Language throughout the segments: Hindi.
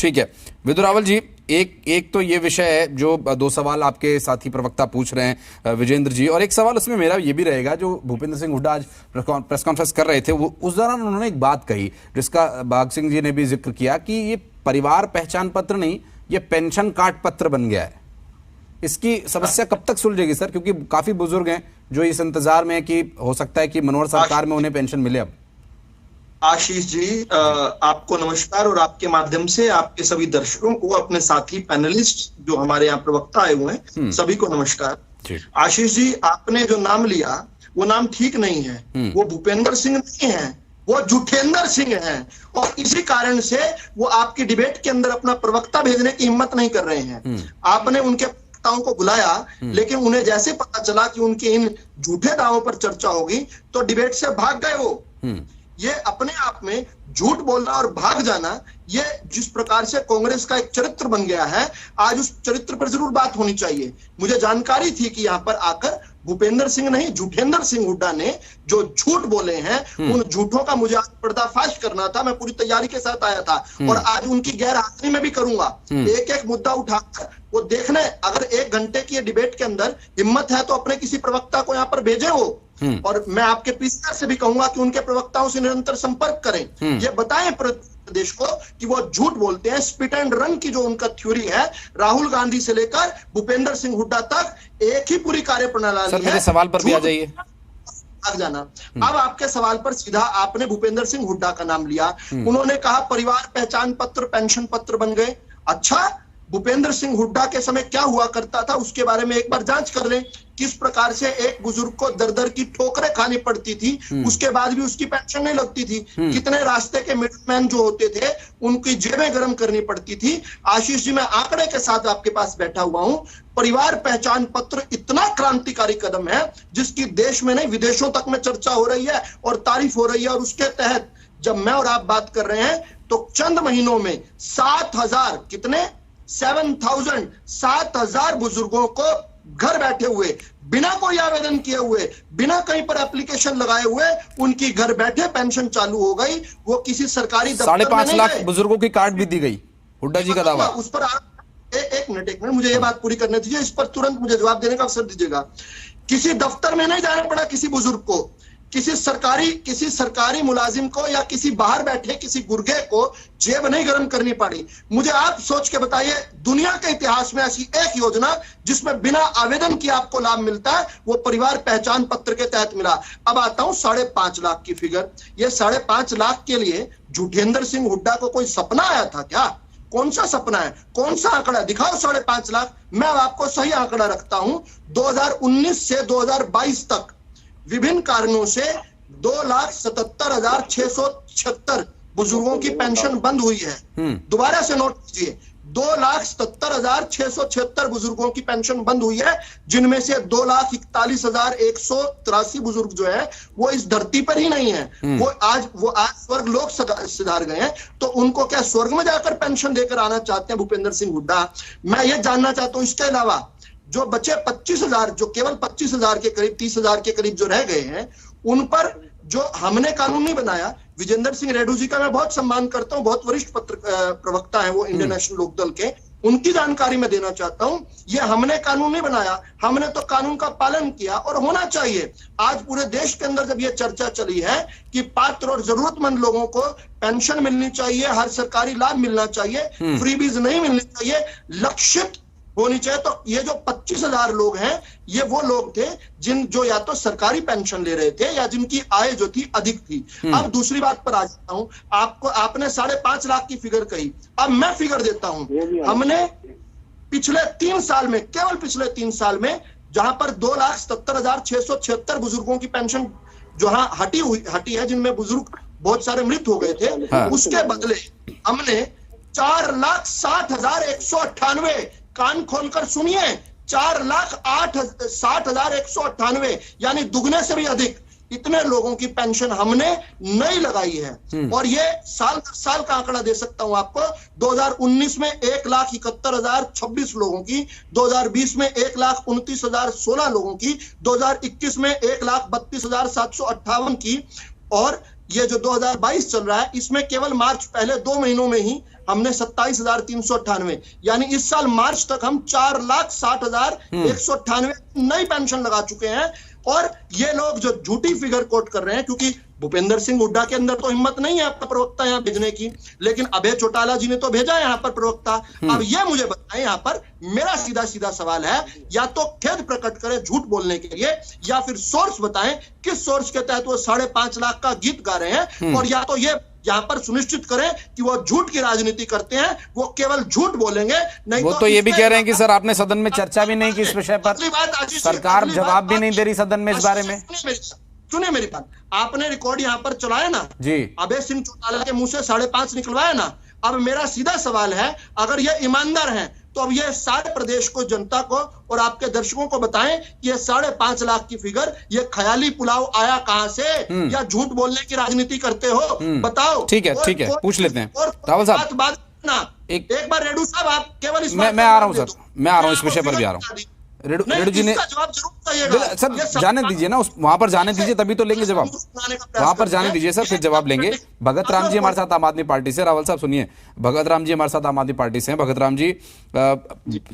ठीक है विदु रावल जी, एक तो ये विषय है जो दो सवाल आपके साथी प्रवक्ता पूछ रहे हैं विजेंद्र जी, और एक सवाल उसमें मेरा ये भी रहेगा। जो भूपेंद्र सिंह हुड्डा आज प्रेस कॉन्फ्रेंस कर रहे थे, वो उस दौरान उन्होंने एक बात कही जिसका बाघ सिंह जी ने भी जिक्र किया कि ये परिवार पहचान पत्र नहीं, ये पेंशन कार्ड पत्र बन गया है। इसकी समस्या कब तक सुलझेगी सर? क्योंकि काफी बुजुर्ग हैं जो इस इंतजार में कि हो सकता है कि मनोहर सरकार में उन्हें पेंशन मिले। अब आशीष जी, आपको नमस्कार, और आपके माध्यम से आपके सभी दर्शकों को, अपने साथी पैनलिस्ट जो हमारे यहाँ प्रवक्ता आए हुए हैं, सभी को नमस्कार। आशीष जी, आपने जो नाम लिया वो नाम ठीक नहीं है। वो भूपेंद्र सिंह नहीं है, वो जुठेंद्र सिंह हैं, और इसी कारण से वो आपकी डिबेट के अंदर अपना प्रवक्ता भेजने की हिम्मत नहीं कर रहे हैं। आपने उनके प्रवक्ताओं को बुलाया, लेकिन उन्हें जैसे पता चला कि उनके इन झूठे दावों पर चर्चा होगी तो डिबेट से भाग गए वो। ये अपने आप में झूठ बोलना और भाग जाना, ये जिस प्रकार से कांग्रेस का एक चरित्र बन गया है, आज उस चरित्र पर जरूर बात होनी चाहिए। मुझे जानकारी थी कि यहाँ पर आकर भूपेंद्र सिंह नहीं, जुठेंद्र सिंह हुड्डा ने जो झूठ बोले हैं, उन झूठों का मुझे आज पर्दाफाश करना था। मैं पूरी तैयारी के साथ आया था और आज उनकी गैर हाजिरी में भी करूंगा। एक एक मुद्दा उठाकर वो देखने, अगर 1 घंटे की डिबेट के अंदर हिम्मत है तो अपने किसी प्रवक्ता को यहाँ पर भेजे हो, और मैं आपके पीसीआर से भी कहूंगा कि उनके प्रवक्ताओं से निरंतर संपर्क करें। ये बताएं प्रदेश को कि वो झूठ बोलते हैं। स्पिट एंड रन की जो उनका थ्योरी है, राहुल गांधी से लेकर भूपेंद्र सिंह हुड्डा तक एक ही पूरी कार्यप्रणाली है। मेरे सवाल पर भी आ जाइए, भाग जाना। अब आपके सवाल पर सीधा आपने भूपेंद्र सिंह हुड्डा का नाम लिया। उन्होंने कहा परिवार पहचान पत्र पेंशन पत्र बन गए। अच्छा, भूपेंद्र सिंह हुड्डा के समय क्या हुआ करता था उसके बारे में एक बार जांच कर लें। किस प्रकार से एक बुजुर्ग को दर दर की ठोकरें खानी पड़ती थी, उसके बाद भी उसकी पेंशन नहीं लगती थी। कितने रास्ते के मिडलमैन जो होते थे उनकी जेबें गर्म करनी पड़ती थी। आशीष जी, मैं आंकड़े के साथ आपके पास बैठा हुआ हूं। परिवार पहचान पत्र इतना क्रांतिकारी कदम है जिसकी देश में नहीं विदेशों तक में चर्चा हो रही है और तारीफ हो रही है। और उसके तहत जब मैं और आप बात कर रहे हैं तो चंद महीनों में 7,000 कितने 7,000 बुजुर्गों को घर बैठे हुए, बिना कोई आवेदन किए हुए, बिना कहीं पर एप्लीकेशन लगाए हुए, उनकी घर बैठे पेंशन चालू हो गई। वो किसी सरकारी दफ्तर में 5.5 लाख बुजुर्गों की कार्ड भी दी गई। हुड्डा जी का दावा। उस पर एक मिनट मुझे ये बात पूरी करने दीजिए। इस पर तुरंत मुझे जवाब देने का अवसर दीजिएगा। किसी दफ्तर में नहीं जाना पड़ा किसी बुजुर्ग को, किसी सरकारी मुलाजिम को या किसी बाहर बैठे किसी गुर्गे को जेब नहीं गर्म करनी पड़ी। मुझे आप सोच के बताइए, दुनिया के इतिहास में ऐसी एक योजना जिसमें बिना आवेदन के आपको लाभ मिलता है, वो परिवार पहचान पत्र के तहत मिला। अब आता हूं 5.5 लाख की फिगर। ये 5.5 लाख के लिए जुठेंद्र सिंह हुड्डा को कोई सपना आया था क्या? कौन सा सपना है? कौन सा आंकड़ा? दिखाओ 5.5 लाख। मैं आपको सही आंकड़ा रखता हूं। 2019 से 2022 तक विभिन्न कारणों से 2,77,676 बुजुर्गों की पेंशन बंद हुई है। दोबारा से नोट कीजिए, 2,77,676 बुजुर्गों की पेंशन बंद हुई है, जिनमें से 2,41,183 बुजुर्ग जो है वो इस धरती पर ही नहीं है। वो आज स्वर्ग लोक सिधार गए हैं। तो उनको क्या स्वर्ग में जाकर पेंशन देकर आना चाहते हैं भूपेंद्र सिंह हुड्डा? मैं ये जानना चाहता हूं। इसके अलावा जो बचे 25,000, जो केवल 25,000 के करीब 30,000 के करीब जो रह गए हैं, उन पर जो हमने कानून नहीं बनाया। विजेंद्र सिंह रेड्डी जी का मैं बहुत सम्मान करता हूं, बहुत वरिष्ठ प्रवक्ता है वो इंडियन नेशनल लोकदल के। उनकी जानकारी मैं देना चाहता हूं। ये हमने कानून नहीं बनाया, हमने तो कानून का पालन किया और होना चाहिए। आज पूरे देश के अंदर जब ये चर्चा चली है कि पात्र और जरूरतमंद लोगों को पेंशन मिलनी चाहिए, हर सरकारी लाभ मिलना चाहिए, फ्रीबीज नहीं मिलनी चाहिए, लक्षित होनी चाहिए, तो ये जो 25,000 लोग हैं ये वो लोग थे जो या तो सरकारी पेंशन ले रहे थे या जिनकी आय जो थी अधिक थी। अब दूसरी बात पर आ जाता हूं। आपने 5.5 लाख की फिगर कही, अब मैं फिगर देता हूं। हमने पिछले 3 साल में, केवल पिछले 3 साल में, जहां पर 2,77,676 बुजुर्गों की पेंशन जो हटी है, जिनमें बुजुर्ग बहुत सारे मृत हो गए थे, उसके बदले हमने 4,60,198, कान खोलकर सुनिए, 4,60,198, यानी दुगने से भी अधिक, इतने लोगों की पेंशन हमने नहीं लगाई है। और ये साल का आंकड़ा दे सकता हूं आपको। 2019 में 1,71,026 लोगों की, 2020 में 1,29,016 लोगों की, 2021 में 1,32,758 की, और ये जो 2022 चल रहा है, इसमें केवल मार्च पहले 2 महीनों में ही हमने 27,398, यानी इस साल मार्च तक हम 4,60,198 नई पेंशन लगा चुके हैं। और ये लोग जो झूठी फिगर कोट कर रहे हैं, क्योंकि भूपेंद्र सिंह हुड्डा के अंदर तो हिम्मत नहीं है आपका प्रवक्ता यहाँ भेजने की, लेकिन अभय चौटाला जी ने तो भेजा है यहाँ पर प्रवक्ता। अब ये मुझे बताएं, यहाँ पर मेरा सीधा सीधा सवाल है, या तो खेद प्रकट करें झूठ बोलने के लिए, या फिर सोर्स बताएं किस सोर्स के तहत वो 5.5 लाख का गीत गा रहे हैं, और या तो ये यहाँ पर सुनिश्चित करें कि वो झूठ की राजनीति करते हैं, वो केवल झूठ बोलेंगे। नहीं वो तो ये भी कह रहे हैं कि सर आपने सदन में चर्चा भी नहीं की इस विषय पर, सरकार जवाब भी नहीं दे रही सदन में इस बारे में। सुनिए मेरी बात, आपने रिकॉर्ड यहाँ पर चलाया ना जी, अभय सिंह चौटाला के मुंह से 5.5 निकलवाया ना। अब मेरा सीधा सवाल है, अगर ये ईमानदार हैं तो अब ये सारे प्रदेश को, जनता को और आपके दर्शकों को बताएं कि ये 5.5 लाख की फिगर, ये ख्याली पुलाव आया कहां से, या झूठ बोलने की राजनीति करते हो, बताओ। ठीक है, ठीक है, पूछ लेते हैं रावल साहब। बात ना एक बार रेडू साहब, आप केवल इस मैं आ रहा हूं सर, मैं आ रहा हूं इस विषय पर भी आ रहा हूं। रेडू जी ने सर जाने दीजिए ना, वहां पर जाने दीजिए, तभी तो लेंगे जवाब। वहां पर जाने दीजिए सर, फिर जवाब लेंगे। भगत राम जी हमारे साथ आम आदमी पार्टी से, रावल साहब सुनिए, भगत राम जी हमारे साथ आम आदमी पार्टी से हैं। भगत राम जी,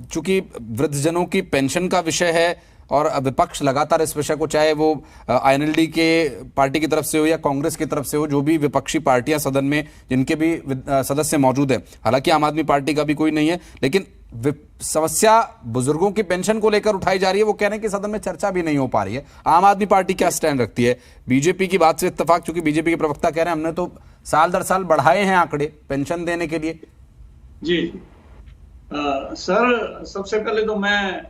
चूंकि वृद्धजनों की पेंशन का विषय है और विपक्ष लगातार इस विषय को, चाहे वो INLD के पार्टी की तरफ से हो या कांग्रेस की तरफ से हो, जो भी विपक्षी पार्टियां सदन में जिनके भी सदस्य मौजूद हैं, हालांकि आम आदमी पार्टी का भी कोई नहीं है, लेकिन समस्या बुजुर्गों की पेंशन को लेकर उठाई जा रही है। वो कह रहे हैं कि सदन में चर्चा भी नहीं हो पा रही है। आम आदमी पार्टी क्या स्टैंड रखती है? बीजेपी की बात से इत्तेफाक, चूंकि बीजेपी के प्रवक्ता कह रहे हैं हमने तो साल दर साल बढ़ाए हैं आंकड़े पेंशन देने के लिए। जी सर, सबसे पहले तो मैं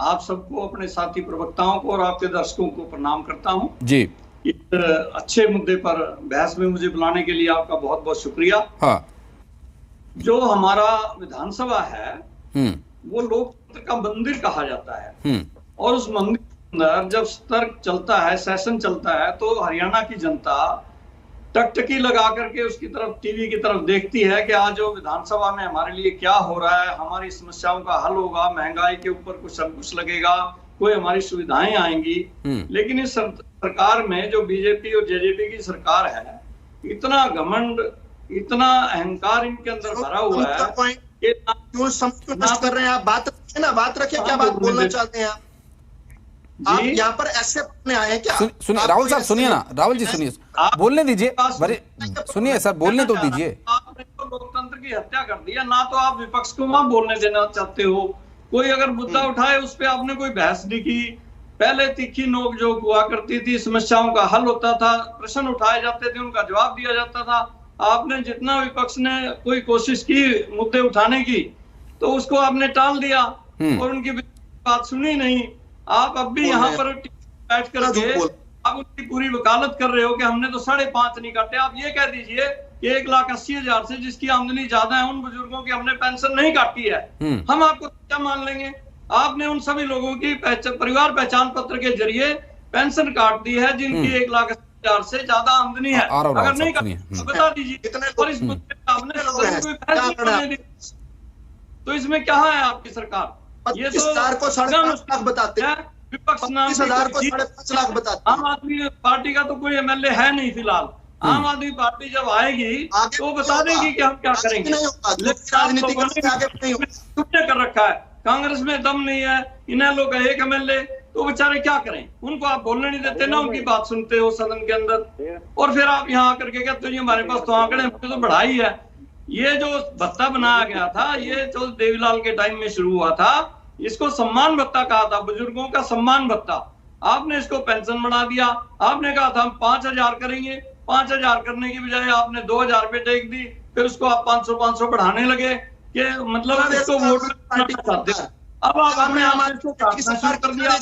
आप सबको, अपने साथी प्रवक्ताओं को और आपके दर्शकों को प्रणाम करता हूं जी। इस अच्छे मुद्दे पर बहस में मुझे बुलाने के लिए आपका बहुत बहुत शुक्रिया। हाँ। जो हमारा विधानसभा है वो लोकतंत्र का मंदिर कहा जाता है, और उस मंदिर के अंदर जब सत्र चलता है, सेशन चलता है, तो हरियाणा की जनता टकटकी लगा करके उसकी तरफ, टीवी की तरफ देखती है कि आज जो विधानसभा में हमारे लिए क्या हो रहा है, हमारी समस्याओं का हल होगा, महंगाई के ऊपर कुछ अंकुश लगेगा, कोई हमारी सुविधाएं आएंगी। लेकिन इस सरकार में, जो बीजेपी और जेजेपी की सरकार है, इतना घमंड, इतना अहंकार इनके अंदर भरा हुआ है। क्यों नष्ट कर रहे हैं आप? बात रखिए ना, बात रखिए, क्या बात बोलना चाहते हैं आप यहाँ पर ऐसे बोलने आए हैं क्या? सुनिए राहुल साहब, सुनिए ना, राहुल जी सुनिए, बोलने दीजिए, सुनिए सर, बोलने तो दीजिए। आपने तो लोकतंत्र की हत्या कर दिया ना, तो आप विपक्ष को वहां बोलने देना चाहते हो। कोई अगर मुद्दा उठाए उस पर आपने कोई बहस नहीं की। पहले तीखी नोकझोंक हुआ करती थी, समस्याओं का हल होता था, प्रश्न उठाए जाते थे, उनका जवाब दिया जाता था। आपने जितना विपक्ष ने कोई कोशिश की मुद्दे उठाने की, तो उसको आपने टाल दिया और उनकी बात सुनी नहीं। आप अब भी यहाँ पर बैठ करके आप उनकी पूरी वकालत कर रहे हो कि हमने तो 5.5 नहीं काटे। आप ये कह दीजिए कि 1,80,000 से जिसकी आमदनी ज्यादा है, उन बुजुर्गों की हमने पेंशन नहीं काटी है, हम आपको क्या मान लेंगे? आपने उन सभी लोगों की परिवार पहचान पत्र के जरिए पेंशन काट दी है जिनकी 1,80,000 से ज्यादा आमदनी है। अगर नहीं काटी तो बता दीजिए। और इस मुद्दे पर आपने तो इसमें क्या है आपकी सरकार? ये तो 5.5 लाख बताते हैं, विपक्ष नाम 5.5 लाख बताते हैं। आम आदमी पार्टी का तो कोई MLA है नहीं फिलहाल। आम आदमी पार्टी जब आएगी तो बता देगी कि हम क्या करेंगे। तुमने कर रखा है, कांग्रेस में दम नहीं है, इन्हें लोग एक MLA, तो बेचारे क्या करें? उनको आप बोलने नहीं देते ना, उनकी बात सुनते हो सदन के अंदर, और फिर आप यहाँ करके कहते हो हमारे पास तो आंकड़े, तो बढ़ाई है। ये जो भत्ता बनाया गया था, ये जो देवीलाल के टाइम में शुरू हुआ था, इसको सम्मान भत्ता कहा था, बुजुर्गों का सम्मान भत्ता। आपने इसको पेंशन बना दिया। आपने कहा था हम 5,000 करेंगे, 5,000 करने की बजाय आपने 2,000 पे टेक दी, फिर उसको आप 500 बढ़ाने लगे कि मतलब इसको वोट चाहते हैं। अब आपने हमारे को कर दिया।